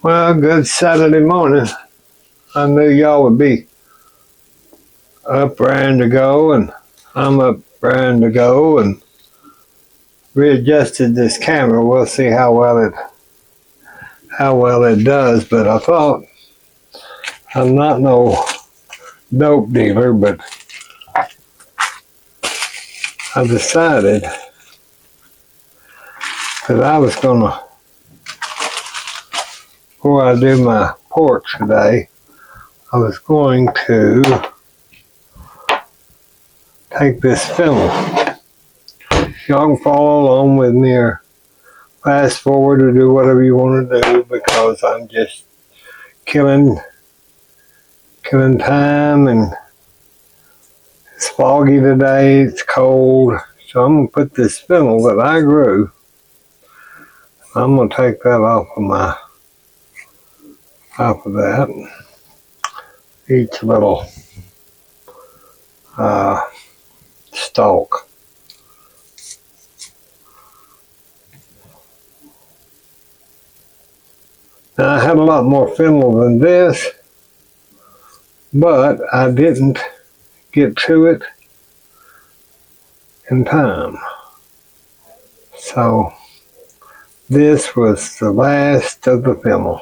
Well, good Saturday morning. I knew y'all would be up raring to go, and I'm up raring to go, and readjusted this camera. We'll see how well it does. But I thought, I'm not no dope dealer, but I decided that I was gonna, before I do my porch today, I was going to take this film. Y'all can follow along with me or fast forward or do whatever you want to do, because I'm just killing time, and it's foggy today, it's cold, so I'm going to put this fennel that I grew, I'm going to take that off of that, each little stalk. Now, I had a lot more fennel than this, but I didn't get to it in time. So this was the last of the fennel.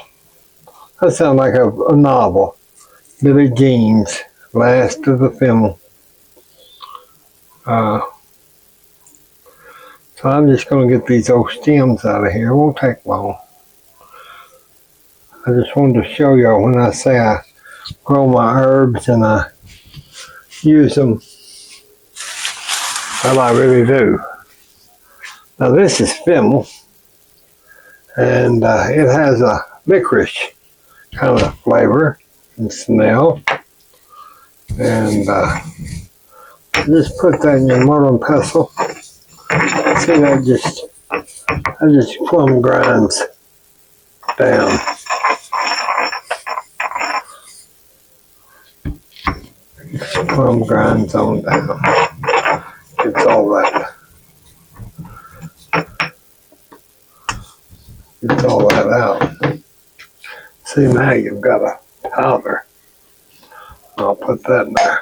That sounds like a novel. Billie Jean's Last of the Fennel. So I'm just going to get these old stems out of here. It won't take long. I just wanted to show y'all when I say I grow my herbs and I use them, well, I really do. Now this is fennel, and it has a licorice kind of flavor and smell. And just put that in your mortar and pestle. See, that just plumb grinds down. Plumb grinds on down. Gets all that out. See, now you've got a powder. I'll put that in there.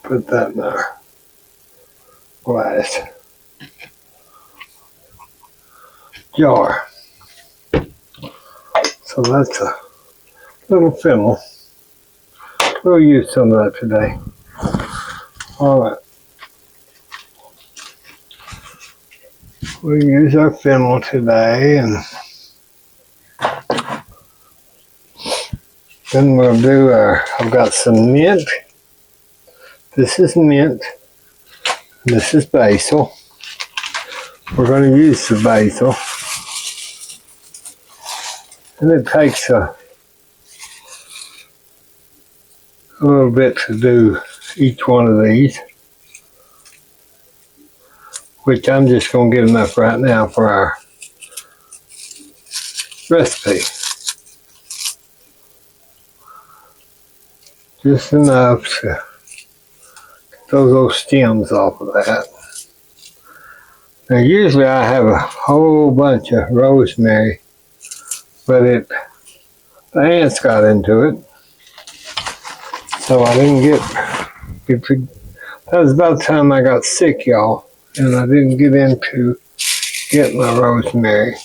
Put that in there. Glass jar. So that's a little fennel. We'll use some of that today. All right. We'll use our fennel today, and then we'll do I've got some mint. This is mint. This is basil. We're going to use the basil. And it takes a little bit to do each one of these, which I'm just going to get enough right now for our recipe. Just enough to get those little stems off of that. Now usually I have a whole bunch of rosemary, but the ants got into it, so I didn't get that was about the time I got sick, y'all, and I didn't get into getting my rosemary.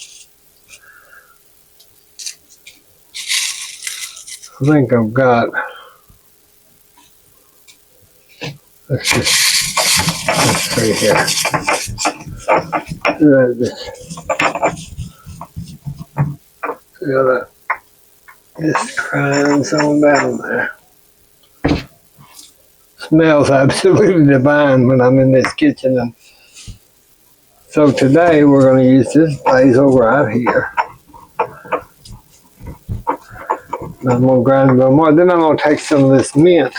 I think I've got, let's see here. Just grinds on down there. Smells absolutely divine when I'm in this kitchen. And so today we're going to use this basil right here. And I'm going to grind a little more. Then I'm going to take some of this mint.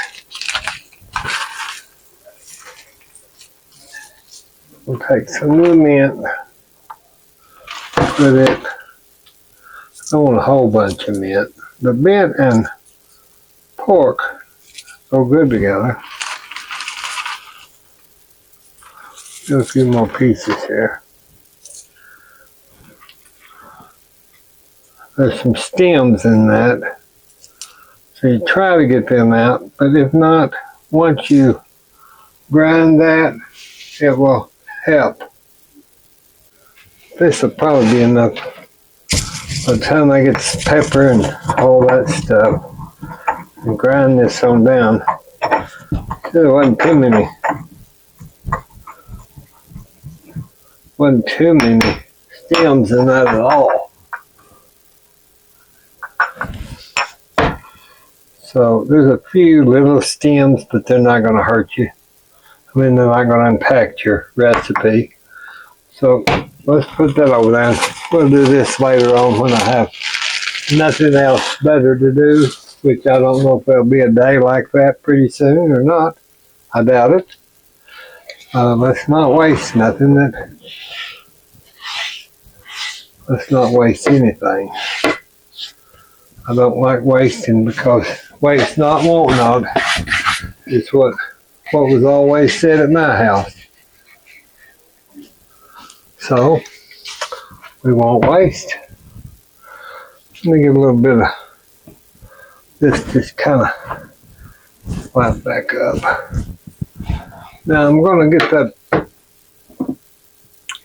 We'll take some of the mint, put it, I want a whole bunch of mint. The mint and pork go good together. Do a few more pieces here. There's some stems in that, so you try to get them out, but if not, once you grind that, it will help. This will probably be enough by the time I get the pepper and all that stuff and grind this on down. There wasn't too many stems in that at all. So there's a few little stems, but they're not going to hurt you. I mean, they're not going to impact your recipe. So let's put that over there. We'll do this later on when I have nothing else better to do, which I don't know if there'll be a day like that pretty soon or not. I doubt it. Let's not waste nothing. Let's not waste anything. I don't like wasting because waste not, want not. It's what was always said at my house. So, we won't waste. Let me get a little bit of this, just kind of slap back up. Now I'm going to get that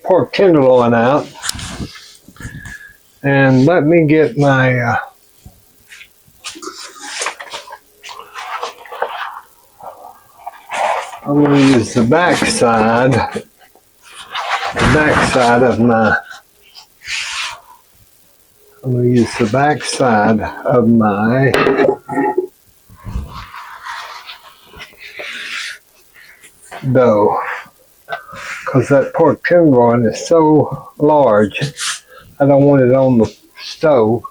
pork tenderloin out. And let me get my I'm going to use the back side of my dough, because that pork tenderloin is so large. I don't want it on the stove.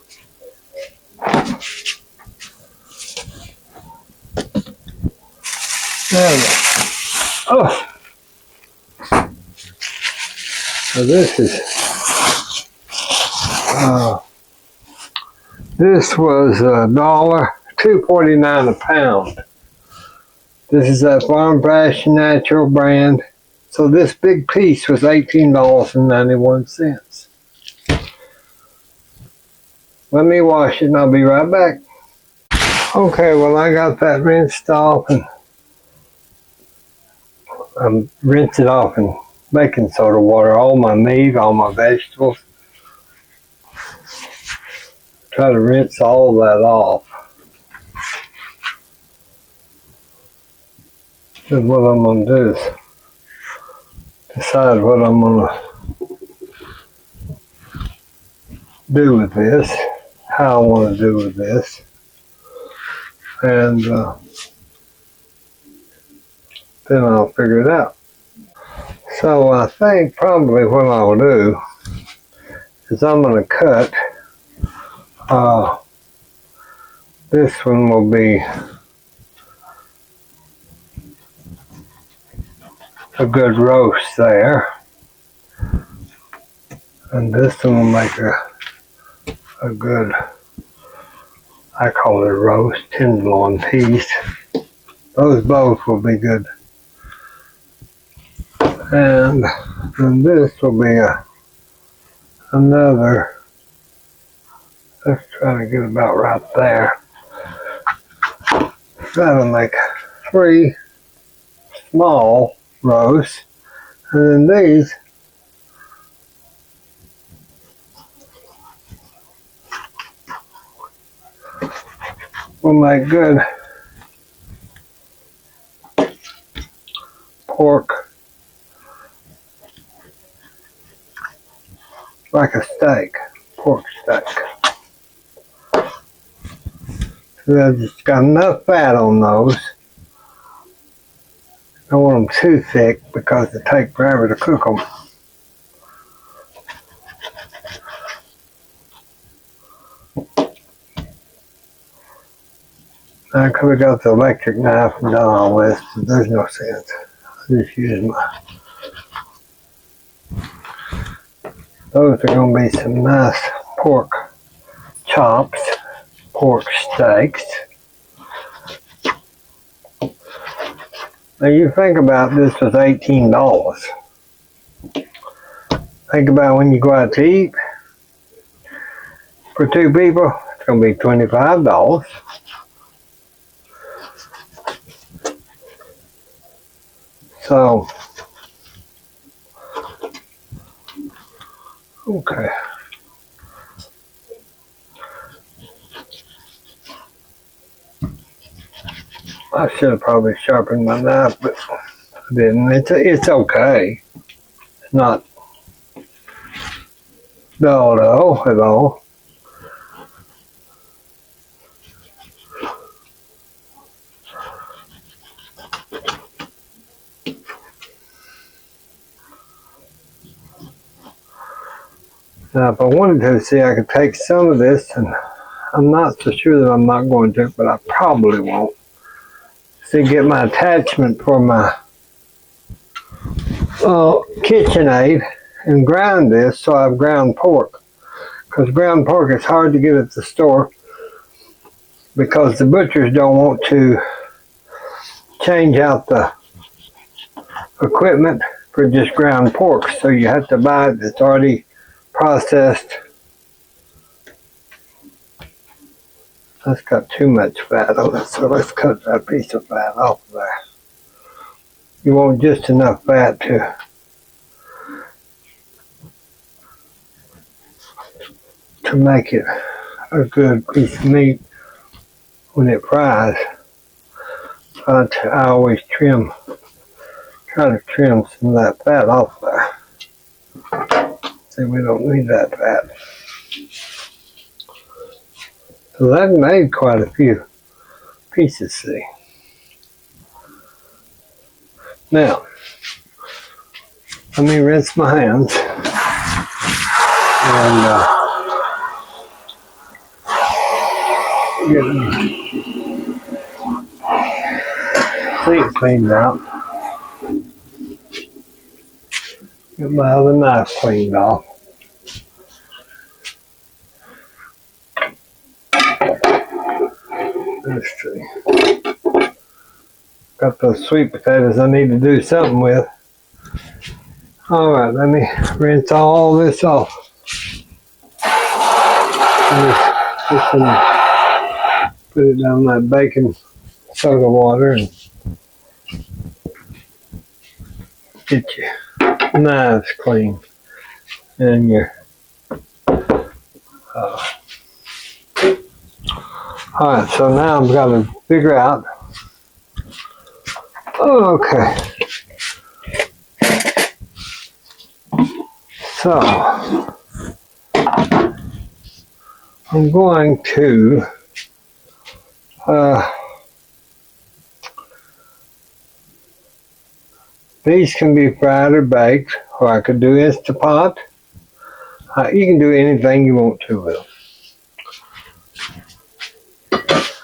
There we go. Oh, so this was $2.49 a pound. This is that Farm Fresh Natural brand. So this big piece was $18.91. Let me wash it and I'll be right back. Okay, well I got that rinsed off and rinse it off in baking soda water, all my meat, all my vegetables. Try to rinse all of that off. Then what I'm going to do is decide what I'm going to do with this, how I want to do with this. And then I'll figure it out. So I think probably what I'll do is I'm going to cut, this one will be a good roast there, and this one will make a good, I call it a roast tenderloin piece. Those both will be good. And then this will be another, let's try to get about right there. That'll make 3 small roasts. And then these will make good pork, like a steak, pork steak. So I've just got enough fat on those. I don't want them too thick because they take forever to cook them. I could have got the electric knife and done all this, but there's no sense. I just use my. Those are going to be some nice pork chops, pork steaks. Now you think about this was $18. Think about when you go out to eat. For 2 people, it's going to be $25. So, okay. I should have probably sharpened my knife, but I didn't. It's okay. It's not dull at all. Now, if I wanted to, see, I could take some of this, and I'm not so sure that I'm not going to, but I probably won't. See, get my attachment for my KitchenAid and grind this so I've ground pork. Because ground pork is hard to get at the store because the butchers don't want to change out the equipment for just ground pork. So you have to buy it that's already processed. That's got too much fat on it, so let's cut that piece of fat off of there. You want just enough fat to make it a good piece of meat when it fries. But I always try to trim some of that fat off there. See, we don't need that fat. So that made quite a few pieces, see. Now, let me rinse my hands and get my sink cleaned out. Get my other knife cleaned off. Let's see. Got those sweet potatoes I need to do something with. Alright, let me rinse all this off. Just put it down that baking soda water and get your knives clean and your alright, so now I've got to figure out. Okay. So I'm going to these can be fried or baked, or I could do Instapot. You can do anything you want to with them.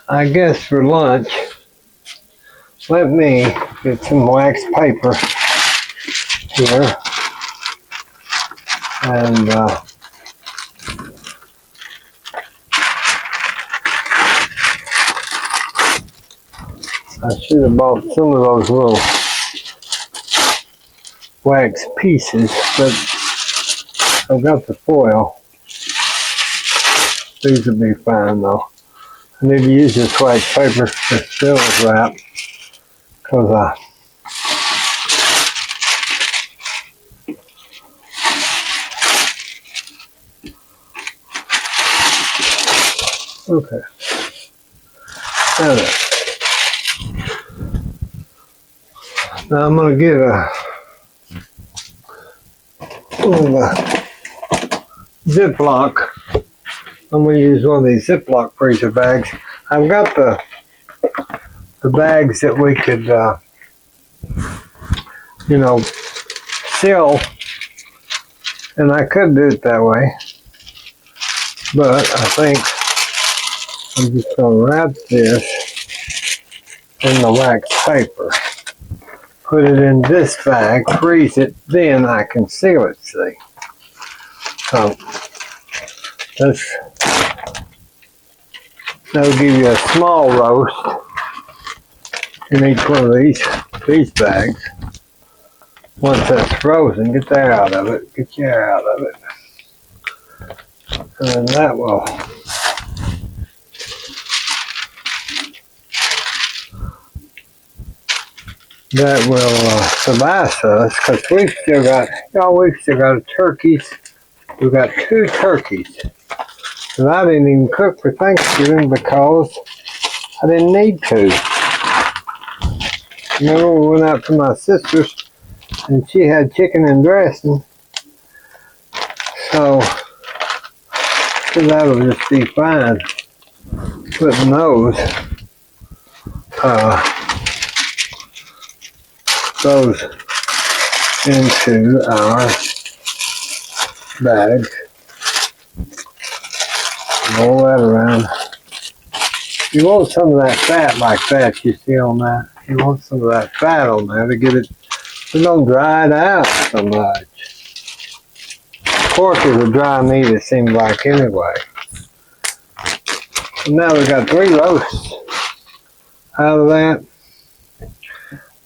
I guess for lunch, let me get some wax paper here, and I should have bought some of those little wax pieces, but I've got the foil. These will be fine though. I need to use this wax paper for Phil's wrap because okay. Now I'm going to get a Ziploc. I'm going to use one of these Ziploc freezer bags. I've got the bags that we could, seal, and I could do it that way, but I think I'm just going to wrap this in the wax paper, put it in this bag, freeze it, then I can seal it, see. So that'll give you a small roast in each one of these bags. Once that's frozen, get the air out of it. Get your air out of it. And then that will suffice us, because we've still got turkeys. We've got 2 turkeys. And I didn't even cook for Thanksgiving because I didn't need to. Remember, we went out to my sister's and she had chicken and dressing. So that'll just be fine. Putting those into our bags. Roll that around. You want some of that fat like that you see on that. You want some of that fat on there to get it, so don't dry it out so much. Pork is a dry meat, it seems like, anyway. So now we've got 3 roasts out of that.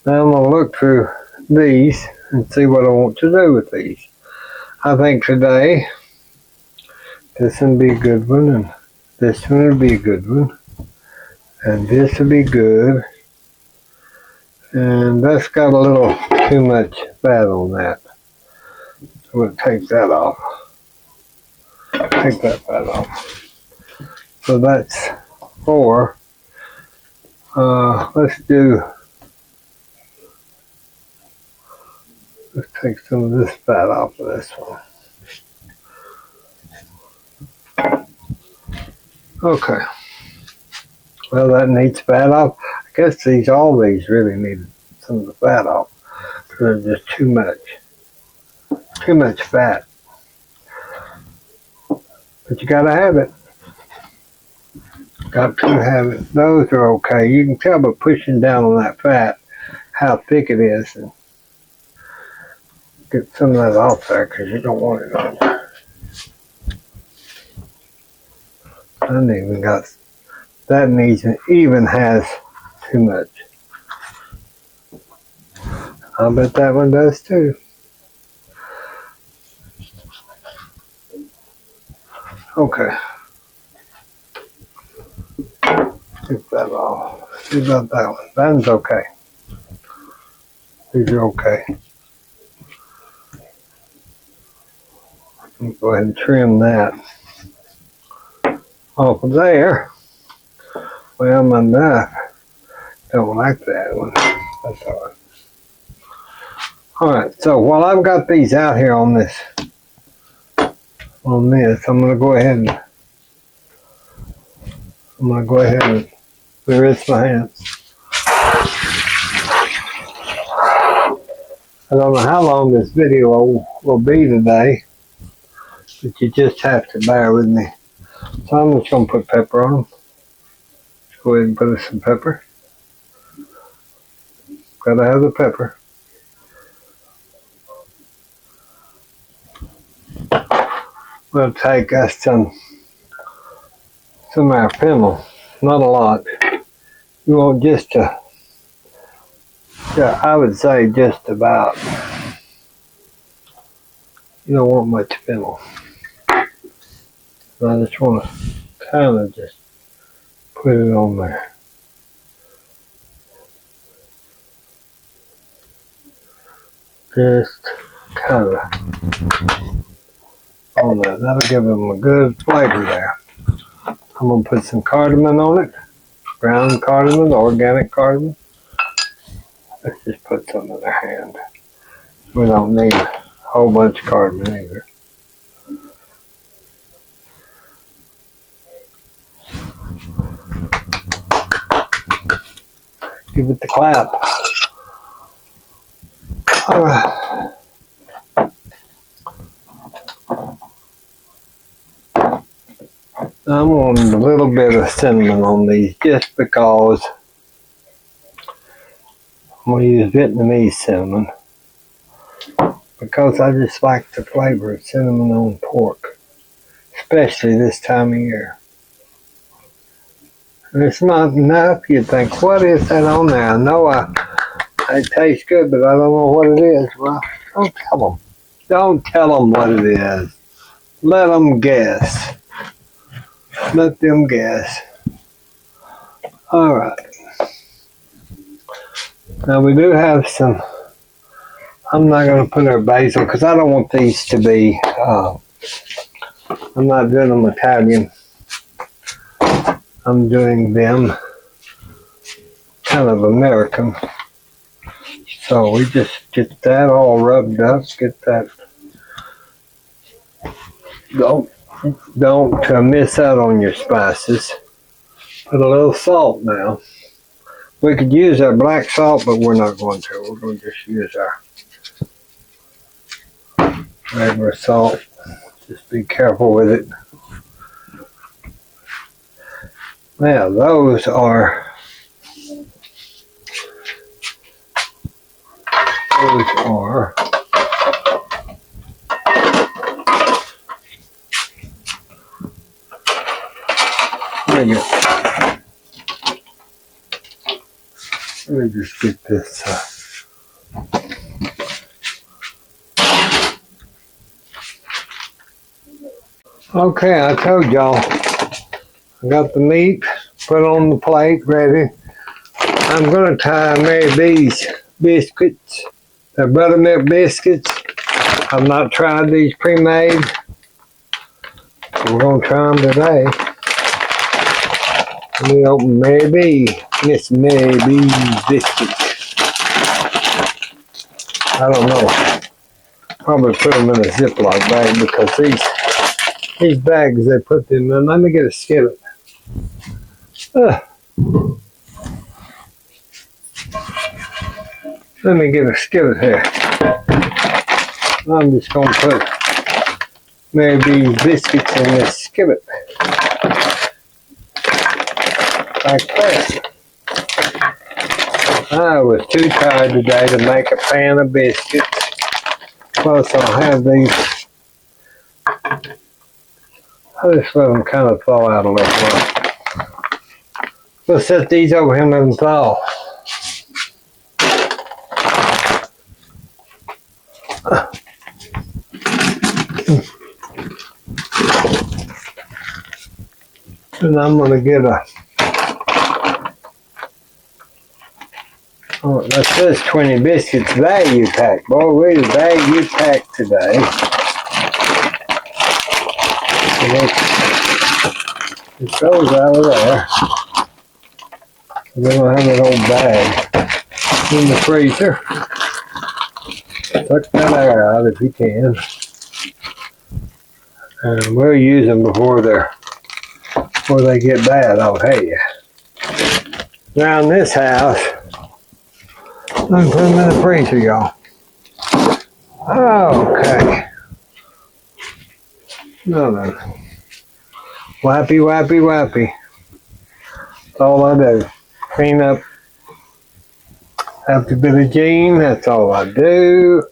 Now I'm going to look through these and see what I want to do with these. I think today this one will be a good one, and this one will be a good one, and this will be good. And that's got a little too much fat on that. So we'll take that off. Take that fat off. So that's 4. Let's take some of this fat off of this one. Okay. Well, that needs fat off. I guess all these really need some of the fat off, because there's just too much fat. But you gotta have it. Got to have it. Those are okay. You can tell by pushing down on that fat how thick it is, and get some of that off there because you don't want it on there. That even has too much. I bet that one does too. Okay. Take that off. See about that one. That one's okay. These are okay. Go ahead and trim that off of there. Well, my knife don't like that one. That's all right. All right, so while I've got these out here on this, I'm gonna go ahead and rinse my hands. I don't know how long this video will be today, but you just have to bear with me. So I'm just gonna put pepper on them. Let's go ahead and put some pepper. Gotta have the pepper. We'll take us some of our fennel, not a lot. You want I would say just about. You don't want much fennel. So I just want to kind of just put it on there. Just kind of on there. That'll give them a good flavor there. I'm going to put some cardamom on it. Ground cardamom, organic cardamom. Let's just put some in their hand. We don't need a whole bunch of cardamom either. Give it the clap. All right. I'm on a little bit of cinnamon on these just because I'm going to use Vietnamese cinnamon, because I just like the flavor of cinnamon on pork, especially this time of year. And it's not enough. You'd think, what is that on there? I know I It tastes good, but I don't know what it is. Well, don't tell them. Don't tell them what it is. Let them guess. Let them guess. All right. Now we do have some. I'm not going to put our basil because I don't want these to be. I'm not doing them Italian. I'm doing them kind of American. So we just get that all rubbed up. Get that. Don't miss out on your spices. Put a little salt now. We could use our black salt, but we're not going to. We're going to just use our regular salt. Just be careful with it. Now, those are let me just get this. Okay, I told y'all. I got the meat put on the plate, ready. I'm going to try Mary B's biscuits. They're buttermilk biscuits. I've not tried these pre-made. We're going to try them today. Let me open Mary B. Miss Mary B's biscuits. I don't know. Probably put them in a Ziploc bag because these bags they put them in. Let me get a skillet. Let me get a skillet here. I'm just going to put Mary B's biscuits in this skillet. Like that. I was too tired today to make a pan of biscuits. Plus I'll have these. I just let them kind of thaw out a little while. We'll set these over here and let them thaw. And I'm going to get that says 20 biscuits value pack. Boy, we're value pack today. It goes out of there. Then we'll have that old bag in the freezer. Suck that air out if you can. And we'll use them before they get bad, I'll tell you. Around this house, I can put them in the freezer, y'all. Okay. No, then. Wappy, wappy, wappy. That's all I do. Clean up after Billie Jean. That's all I do.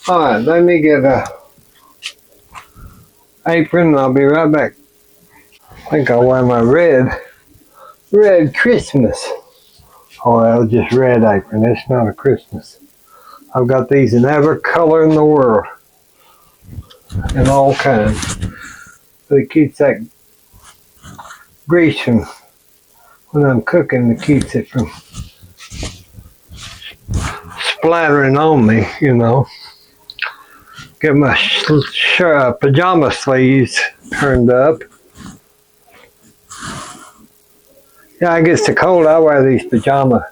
All right, let me get a apron and I'll be right back. I think I'll wear my red Christmas. Oh, well, just red apron. It's not a Christmas. I've got these in every color in the world. And all kinds. But it keeps that grease from, when I'm cooking, it keeps it from splattering on me, you know. Get my pajama sleeves turned up. Yeah, it gets too cold. I wear these pajama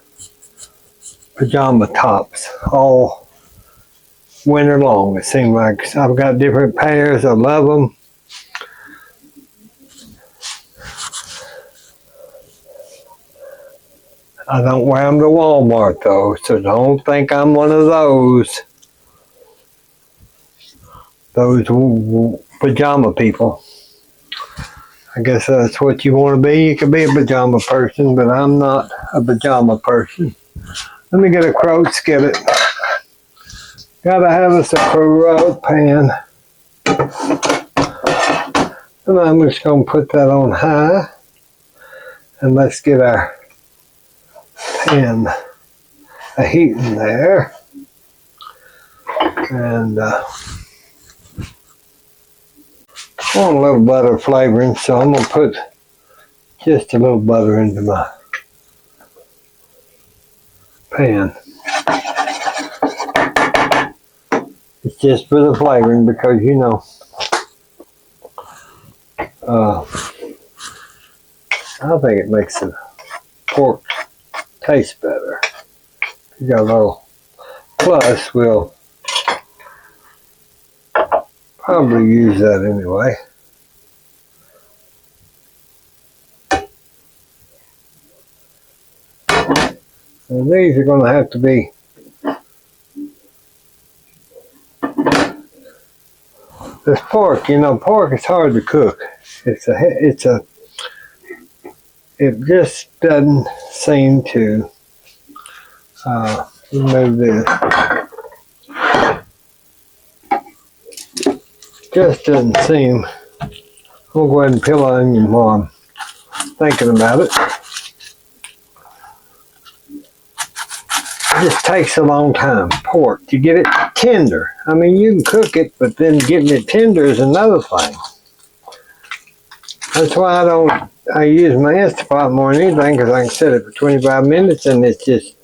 tops all winter long. It seems like I've got different pairs. I love them. I don't wear them to Walmart though, so don't think I'm one of those pajama people. I guess that's what you want to be. You can be a pajama person, but I'm not a pajama person. Let me get a crow skillet. Gotta have us a crow pan. And I'm just going to put that on high. And let's get our pan a heat in there. And I want a little butter flavoring, so I'm going to put just a little butter into my pan. It's just for the flavoring because, you know, I think it makes the pork taste better. You got a little, plus we'll probably use that anyway. And these are going to have to be this pork. You know, pork is hard to cook. It just doesn't seem to remove this. Just doesn't seem. I'll go ahead and peel an onion while I'm thinking about it. It just takes a long time. Pork, to get it tender. I mean, you can cook it, but then getting it tender is another thing. That's why I use my Instapot more than anything, because I can set it for 25 minutes and it's just,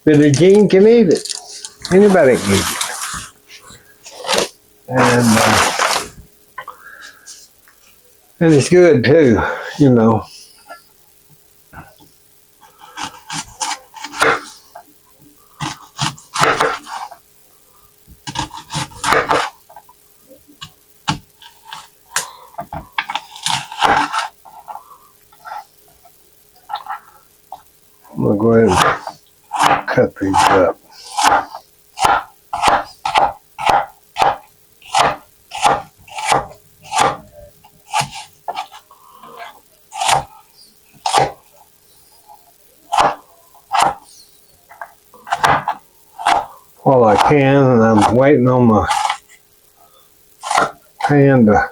Billie Jean can eat it. Anybody can eat it. And it's good too, you know. I'm going to go ahead and cut these up. While I can, and I'm waiting on my pan to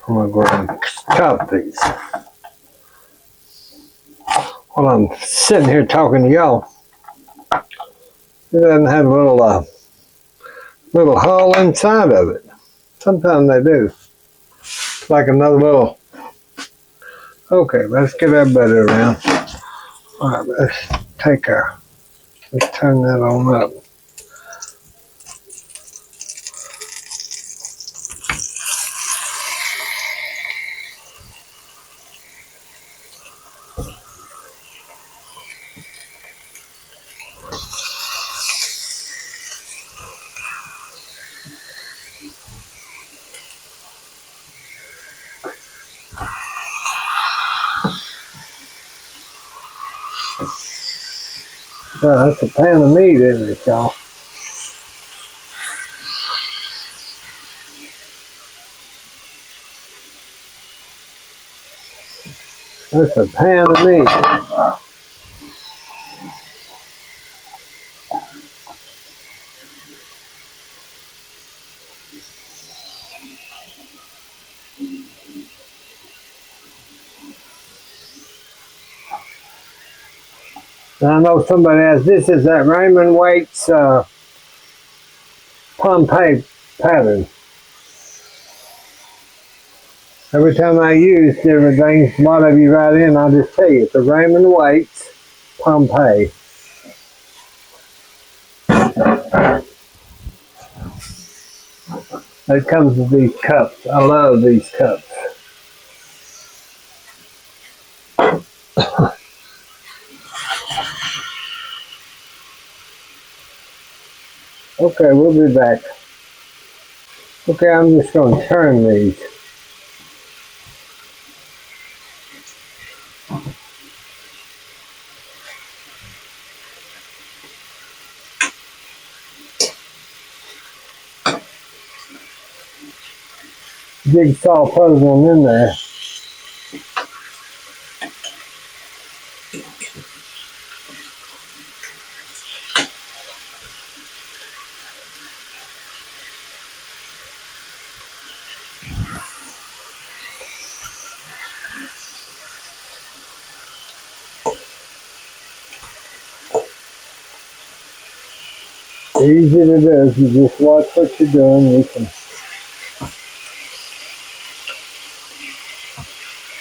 I'm going to go ahead and chop these. While I'm sitting here talking to y'all, it doesn't have a little hole inside of it. Sometimes they do. It's like another little. Okay, let's get that butter around. All right, let's turn that on up. That's a pan of meat, isn't it, y'all? That's a pan of meat. Now, I know somebody asked, this is that Raymond Waits Pompeii pattern. Every time I use different things, a lot of you write in, I'll just tell you, it's a Raymond Waits Pompeii. It comes with these cups. I love these cups. Okay, we'll be back. Okay, I'm just going to turn these. Jigsaw puzzle them in there. Easy to do. If you just watch what you're doing, you can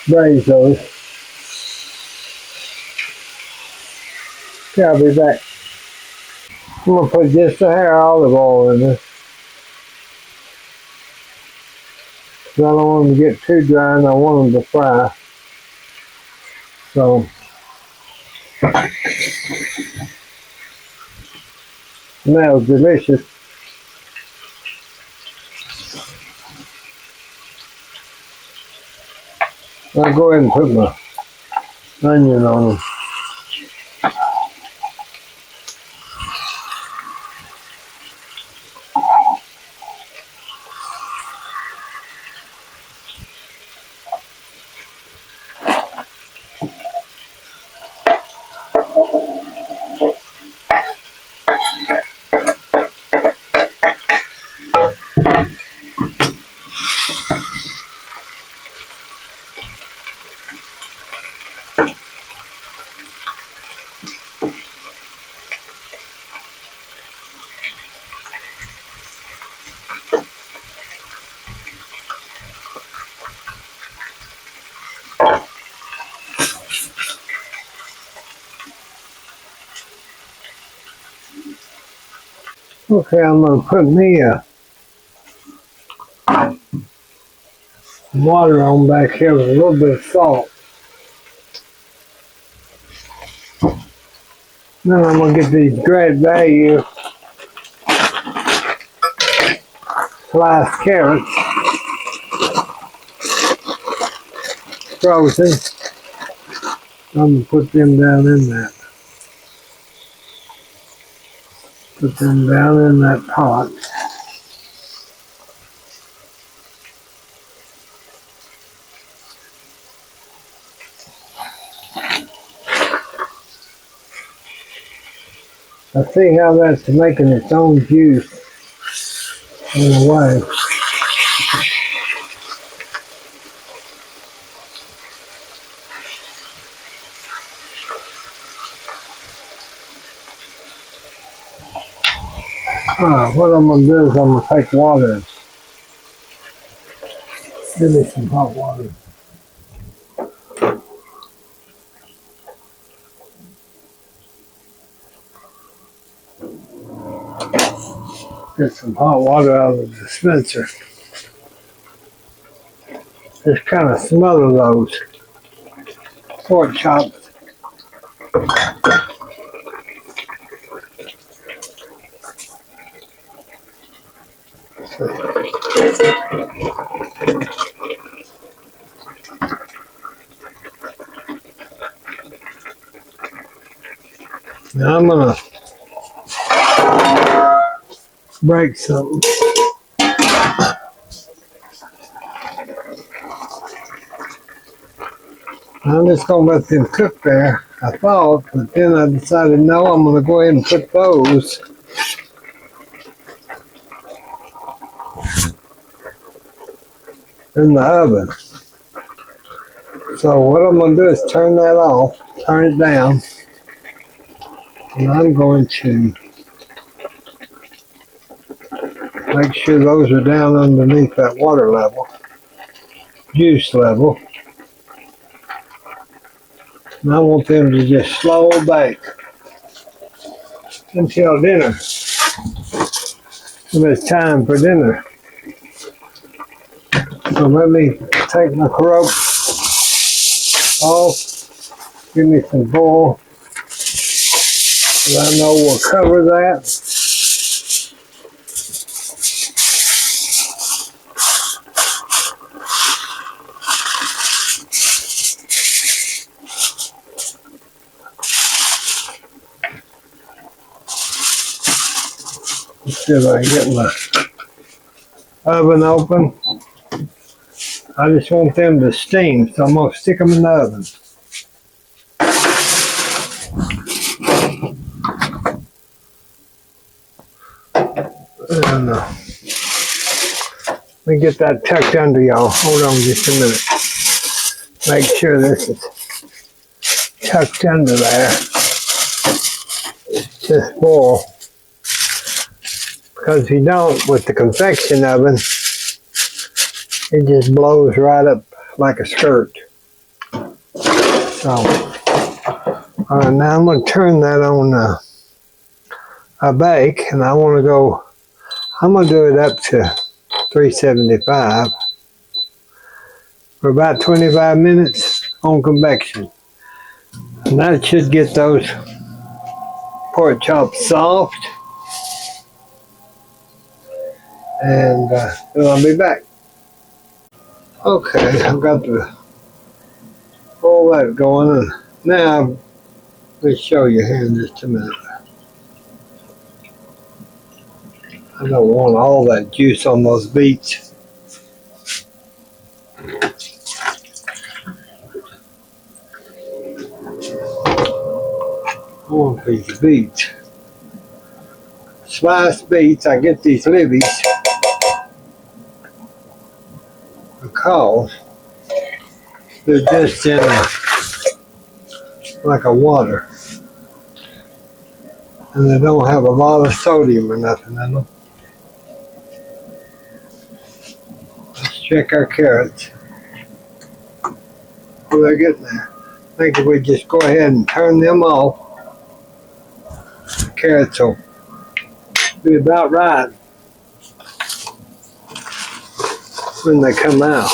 braise those. Okay, I'll be back. I'm going to put just a hair of olive oil in this. I don't want them to get too dry and I want them to fry. So, smells delicious. I'll go ahead and put my onion on them. Okay, I'm going to put me some water on back here with a little bit of salt. Then I'm going to get these Great Value sliced carrots, frozen. I'm going to put them down in that. Put them down in that pot. I see how that's making its own juice in a way. What I'm going to do is I'm going to take water. Give me some hot water. Get some hot water out of the dispenser. Just kind of smother those pork chops. Now I'm going to break something. I'm just going to let them cook there, I thought, but then I decided no, I'm going to go ahead and put those in the oven. So what I'm going to do is turn that off, turn it down, and I'm going to make sure those are down underneath that water level, juice level. And I want them to just slow bake until dinner. When it's time for dinner. So let me take my crock off, give me some boil, so I know we'll cover that. Let's see if I can get my oven open. I just want them to steam, so I'm going to stick them in the oven. And let me get that tucked under y'all. Hold on just a minute. Make sure this is tucked under there. Just boil. Because if you don't, with the convection oven, it just blows right up like a skirt. So, alright, now I'm going to turn that on a bake, and I'm going to do it up to 375 for about 25 minutes on convection. And that should get those pork chops soft. And then I'll be back. Okay, I've got all that going, and now let me show you here in just a minute. I don't want all that juice on those beets. I want a piece of beets. Sliced beets, I get these Libby's because they're just in like a water. And they don't have a lot of sodium or nothing in them. Let's check our carrots. Oh, they're getting there. I think if we just go ahead and turn them off, the carrots will be about right when they come out.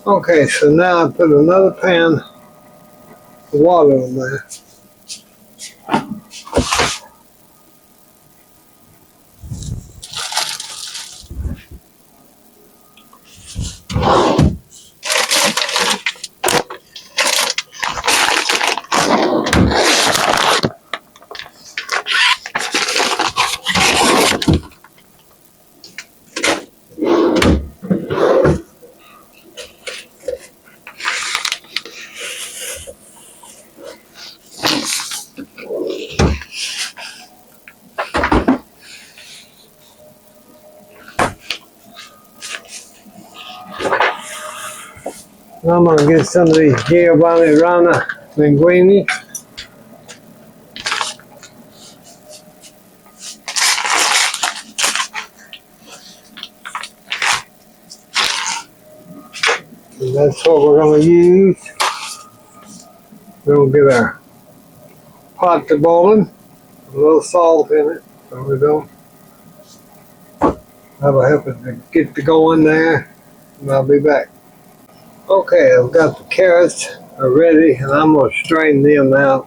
Okay, so now I put another pan of water on there. I'm going to get some of these Giovanni Rana linguine. And that's what we're going to use. We're going to get our pot to boiling, a little salt in it, so we don't. That'll help it to get to going there, and I'll be back. Okay, I've got the carrots are ready, and I'm going to strain them out.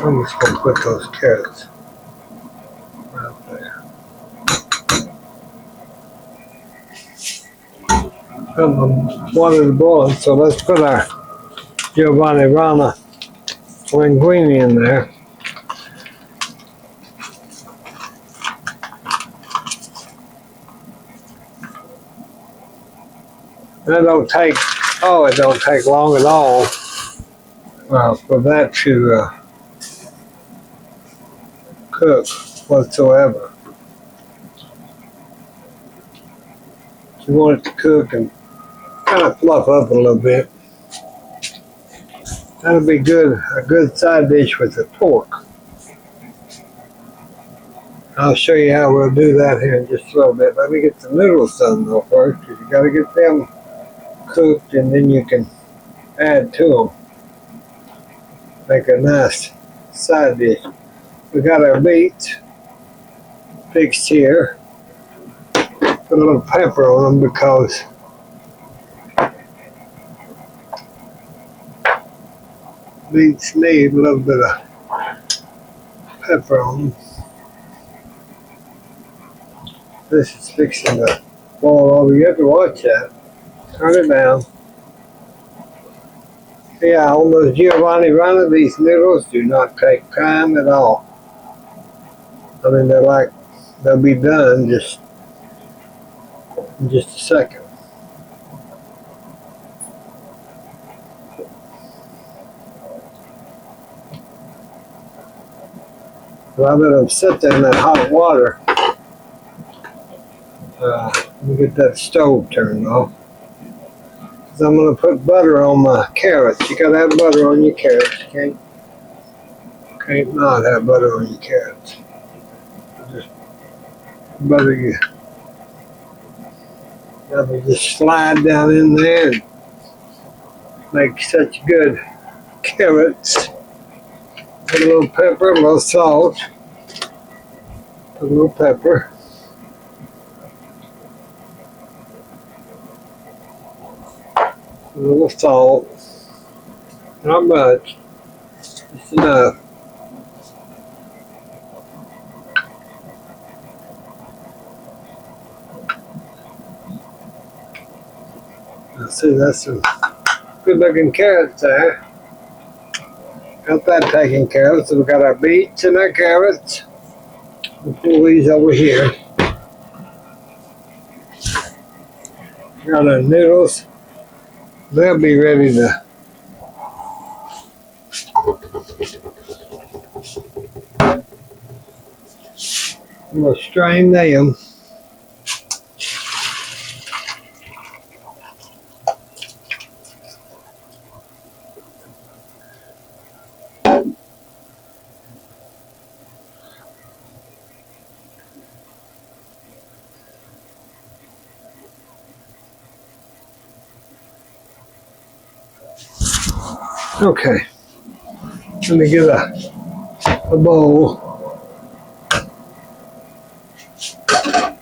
I'm just going to put those carrots right there. Got the water boiling, so let's put our Giovanni Rana linguine in there. That don't take, it don't take long at all for that to cook whatsoever. You want it to cook and kind of fluff up a little bit. That'll be good, a good side dish with the pork. I'll show you how we'll do that here in just a little bit. Let me get the noodles done though first, because you got to get them cooked and then you can add to them. Make a nice side dish. We got our beets fixed here. Put a little pepper on them because beets need a little bit of pepper on them. This is fixing to fall over. You have to watch that. Turn it down. Yeah, on those Giovanni Runner, these noodles do not take time at all. I mean, they'll be done just in just a second. So I let them sit there in that hot water. Let me get that stove turned off. So I'm going to put butter on my carrots. You got to have butter on your carrots. You can't not have butter on your carrots. Just butter you. That'll just slide down in there and make such good carrots. Put a little pepper, a little salt. Put a little pepper. A little salt. Not much. Just enough. See, that's some good looking carrots there. Got that taken care of. So we got our beets and our carrots. We'll pull these over here. Got our noodles. They'll be ready to we'll strain them. Okay, let me get a bowl.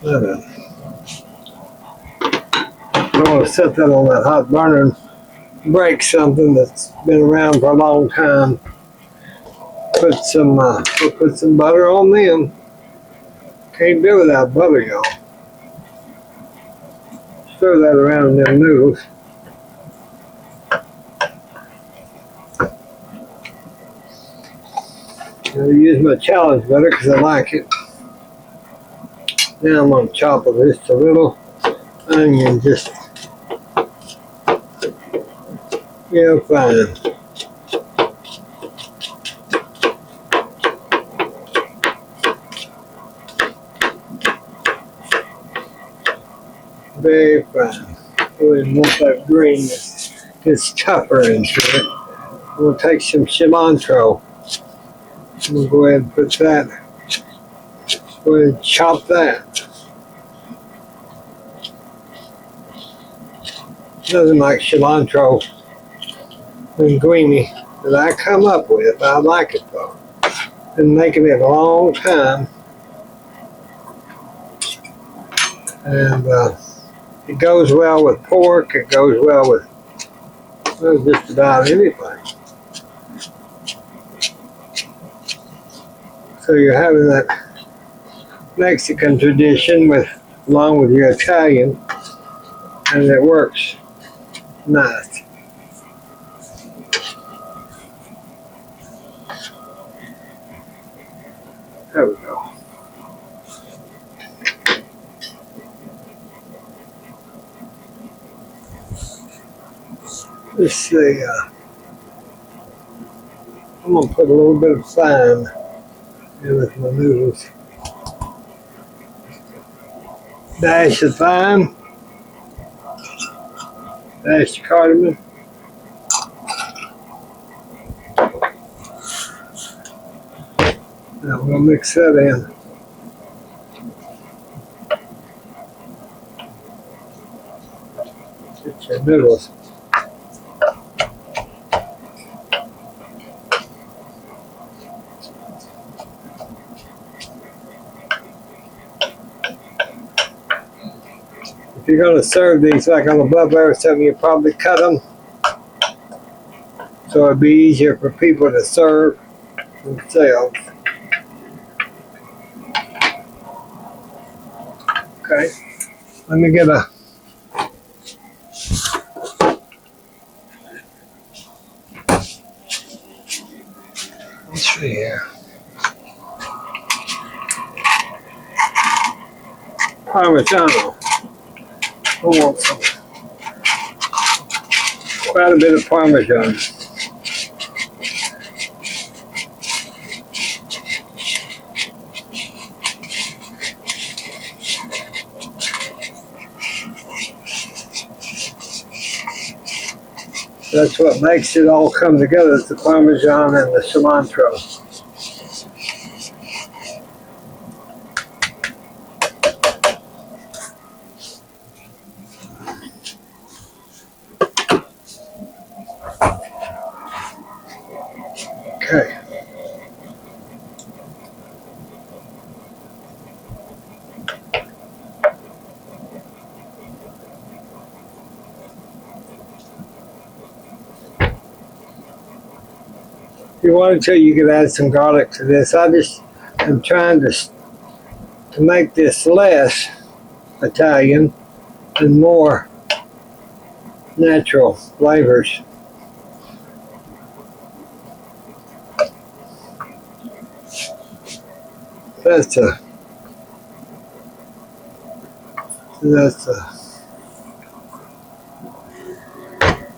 I want to set that on that hot burner and break something that's been around for a long time. Put some butter on them. Can't do without butter, y'all. Stir that around in them noodles. I'll use my challenge butter because I like it. Now I'm going to chop just a little onion, just real fine. Very fine. We want that green that gets tougher into it. We'll take some cilantro. We'll go ahead and put that. Go ahead and chop that. Nothing like cilantro linguine that I come up with. I like it though. Been making it a long time. And it goes well with pork. It goes well with just about anything. So you're having that Mexican tradition along with your Italian, and it works nice. There we go. Let's see. I'm gonna put a little bit of thyme in with my noodles. Dash of thyme. Dash of cardamom. Now we'll mix that in. Get your noodles. If you're going to serve these like on a buffet or something, you probably cut them so it'd be easier for people to serve themselves. Okay, let me get a let's see here. Parmigiano. I want some, quite a bit of Parmesan. That's what makes it all come together, is the Parmesan and the cilantro. Okay. If you wanted to, you could add some garlic to this. I just am trying to make this less Italian and more natural flavors. That's a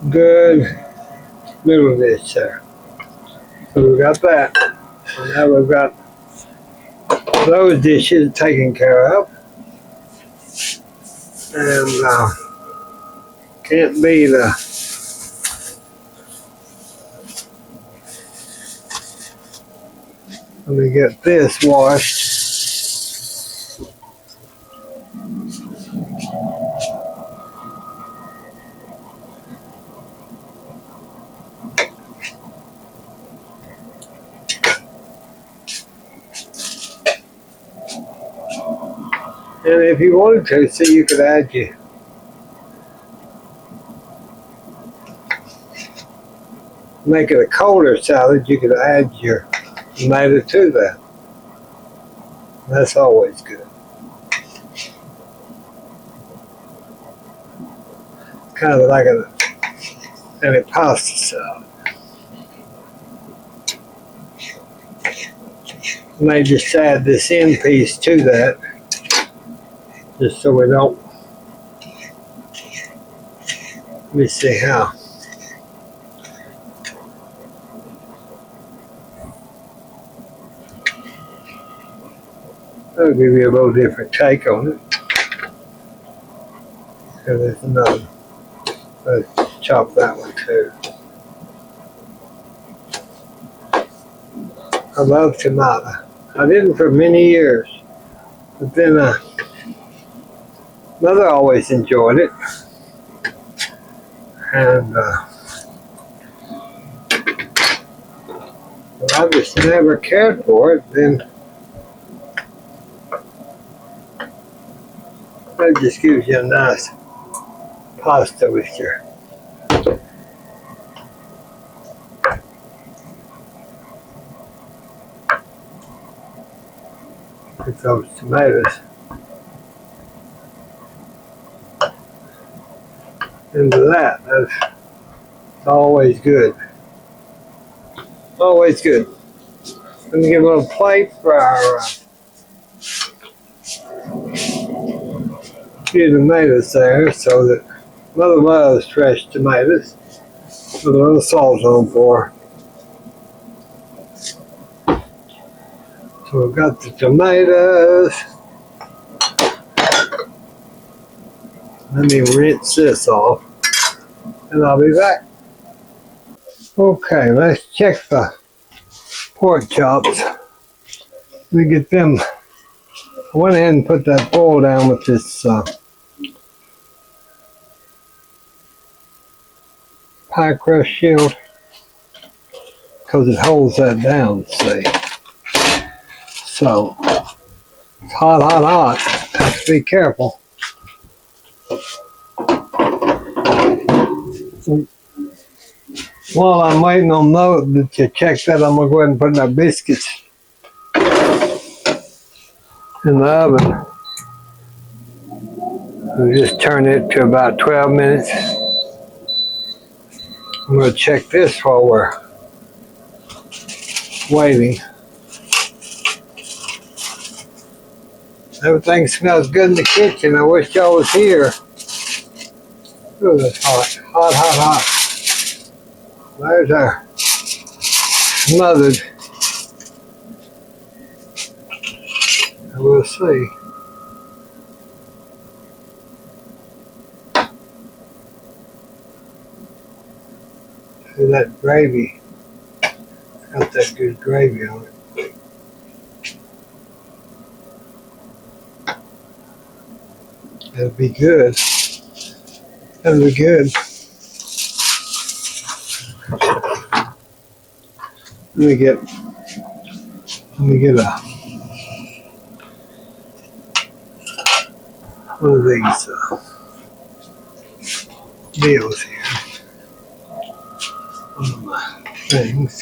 good middle dish there. So we got that. So now we've got those dishes taken care of. And can't be the let me get this washed. And if you wanted to, see, you could add your make it a colder salad, you could add your tomato to that. That's always good. Kind of like an pasta salad. May just add this end piece to that, just so we don't. Let me see how. That'll give you a little different take on it. So there's another. Let's chop that one too. I love tomato. I didn't for many years, but then mother always enjoyed it, and but I just never cared for it. Then that just gives you a nice pasta with your with those tomatoes into that. That's always good. Always good. Let me get a little plate for our few tomatoes there, so that mother loves fresh tomatoes. Put a little salt on for her. So we've got the tomatoes. Let me rinse this off, and I'll be back. Okay, let's check the pork chops. Let me get them. I went ahead and put that bowl down with this pie crust shield, because it holds that down, see. So, it's hot, hot, hot. Have to be careful. While I'm waiting on those to check that, I'm going to go ahead and put my biscuits in the oven. We'll just turn it to about 12 minutes. I'm going to check this while we're waiting. Everything smells good in the kitchen. I wish y'all was here. Ooh, that's hot. Hot, hot, hot. There's our smothered. And we'll see. See that gravy. Got that good gravy on it. That'll be good. That'll be good. Let me get one of these deals here. One of my things.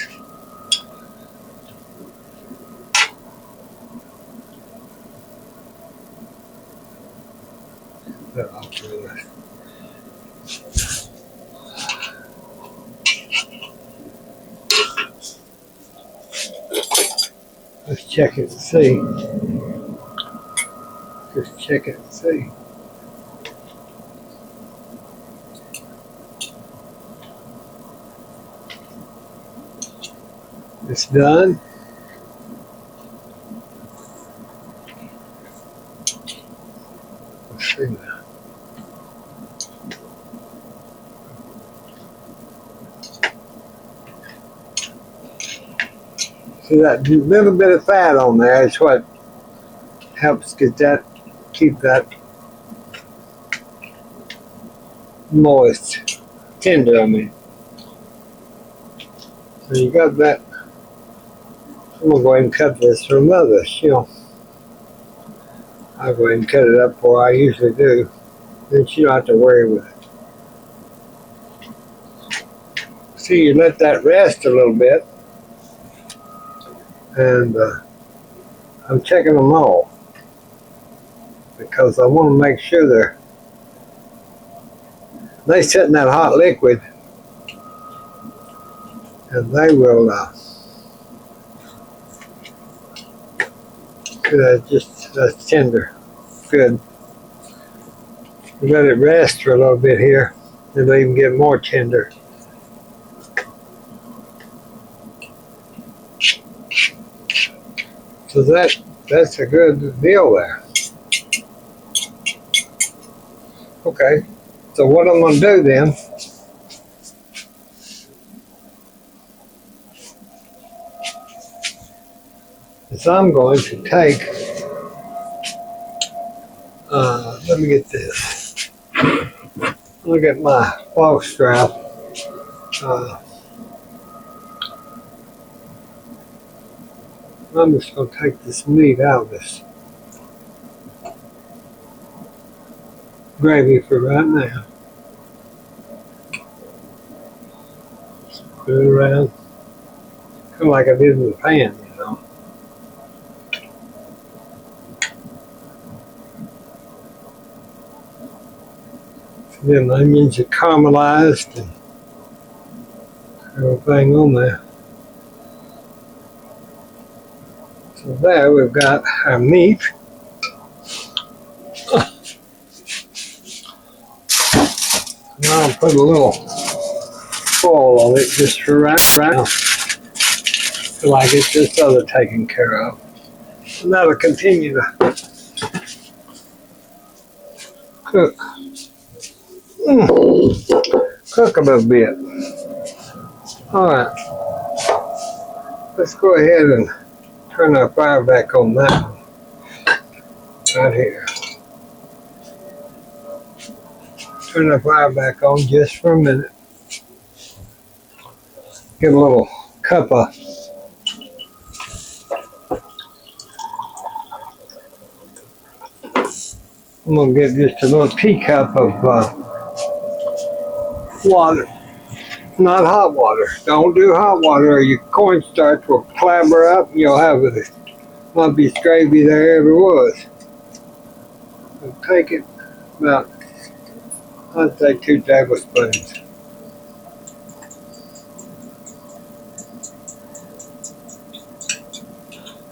Let's check it and see. Just check it and see. It's done. Let's see now. See that little bit of fat on there is what helps keep that moist, tender, I mean. So you got that. I'm gonna go ahead and cut this for Mother. I'll go ahead and cut it up where I usually do. Then she don't have to worry with it. See, you let that rest a little bit. And I'm checking them all because I want to make sure they sit in that hot liquid, and they will that's tender. Good. We let it rest for a little bit here, and they even get more tender. So that's a good deal there. Okay, so what I'm going to do then is I'm going to take, let me get this. Look at my log strap. I'm just going to take this meat out of this gravy for right now. Just put it around, kind of like I did in the pan, you know. So then the onions are caramelized and everything on there. So there we've got our meat. Now I'll put a little foil on it just for right now. Feel like it's just other taken care of. And that'll continue to cook. Cook a little bit. Alright. Let's go ahead and turn our fire back on that one. Right here. Turn the fire back on just for a minute. Get a little cup of I'm going to get just a little teacup of water. Not hot water. Don't do hot water or your cornstarch will clabber up and you'll have the lumpiest gravy there ever was. So take it About, I'd say 2 tablespoons.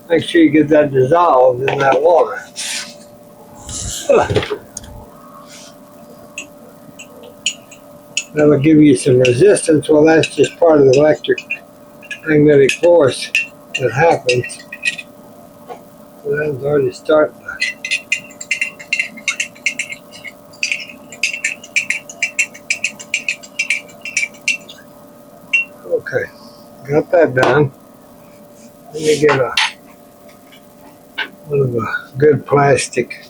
Make sure you get that dissolved in that water. That'll give you some resistance. Well, that's just part of the electric magnetic force that happens. So that's already starting. Okay, got that done. Let me get one of a good plastic.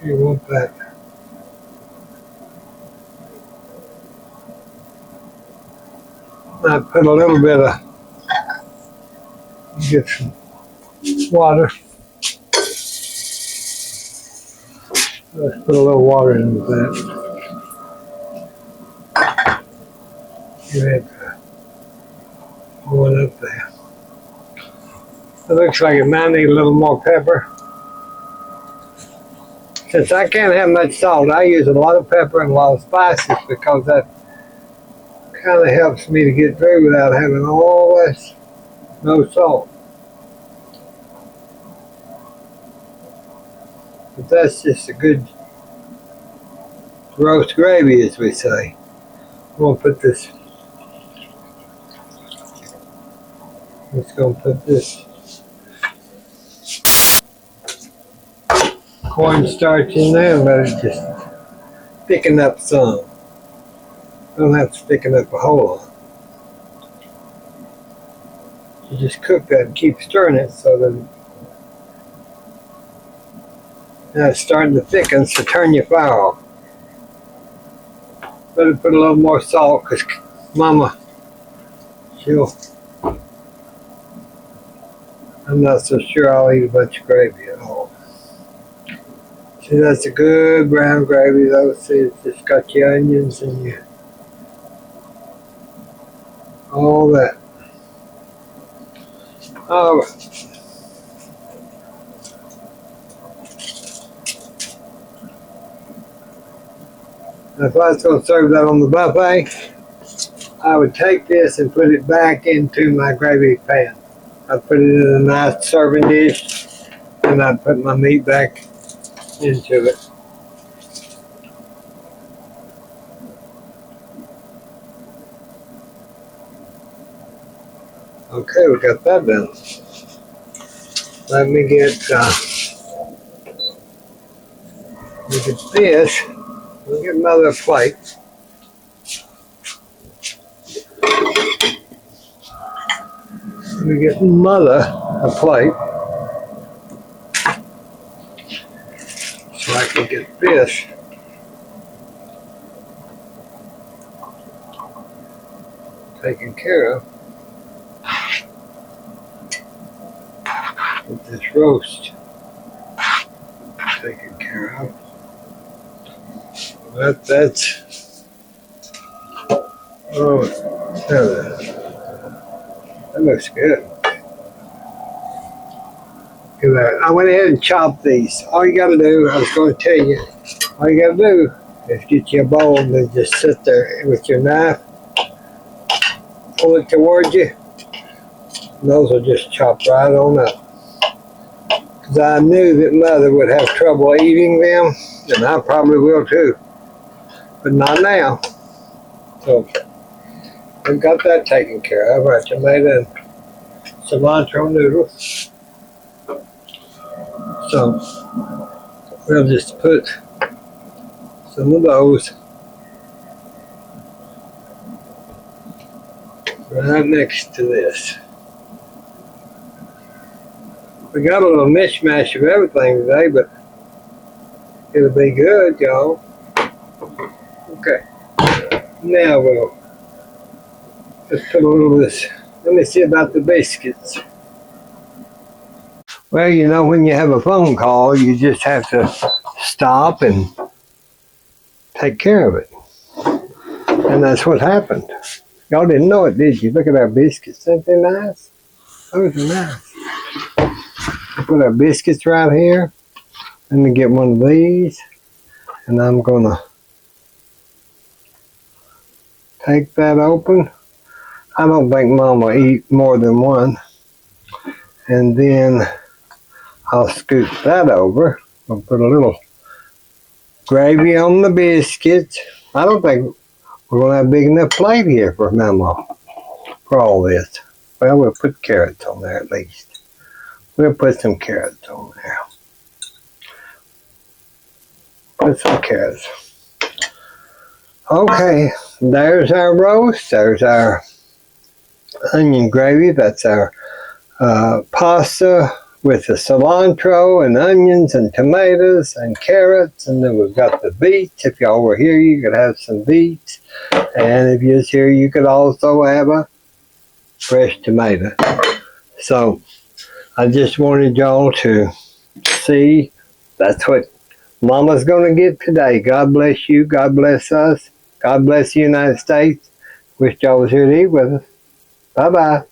You want that. I put a little bit of, get some water. Let's put a little water into that. Get it going up there. It looks like it might need a little more pepper. Since I can't have much salt, I use a lot of pepper and a lot of spices because that kind of helps me to get through without having all this, no salt. But that's just a good roast gravy, as we say. I'm going to put this, I'm just going to put this cornstarch in there and let it just thicken up some. Don't have to thicken up a whole lot. You just cook that and keep stirring it so that now it's starting to thicken, so turn your fire off. Better put a little more salt because Mama, I'm not so sure I'll eat a bunch of gravy at all. See, that's a good brown gravy though. See, it's just got your onions and your all that. All right. If I was going to serve that on the buffet, I would take this and put it back into my gravy pan. I'd put it in a nice serving dish and I'd put my meat back into it. Okay, we got that done. Let me get this. We'll get another plate. Let me get Mother a plate so I can get this taken care of. Get this roast taken care of. That's oh, that looks good. Look at that. I went ahead and chopped these. All you got to do, I was going to tell you, all you got to do is get your bowl and then just sit there with your knife, pull it towards you, and those will just chop right on up. Because I knew that Mother would have trouble eating them, and I probably will too. But not now. So I've got that taken care of. Our tomato and cilantro noodles. So we'll just put some of those right next to this. We got a little mishmash of everything today, but it'll be good, y'all. Okay. Now let's put a little of this. Let me see about the biscuits. Well, you know, when you have a phone call, you just have to stop and take care of it. And that's what happened. Y'all didn't know it, did you? Look at our biscuits. Aren't they nice? Those are nice. Put our biscuits right here. Let me get one of these, and I'm gonna take that open. I don't think Mom will eat more than one. And then I'll scoop that over. I'll put a little gravy on the biscuits. I don't think we're gonna have a big enough plate here for Mama for all this. Well, we'll put carrots on there at least. We'll put some carrots on there. Put some carrots. Okay, there's our roast. There's our onion gravy. That's our pasta with the cilantro and onions and tomatoes and carrots. And then we've got the beets. If y'all were here, you could have some beets. And if you're here, you could also have a fresh tomato. So I just wanted y'all to see that's what Mama's going to get today. God bless you. God bless us. God bless the United States. Wish y'all was here to eat with us. Bye-bye.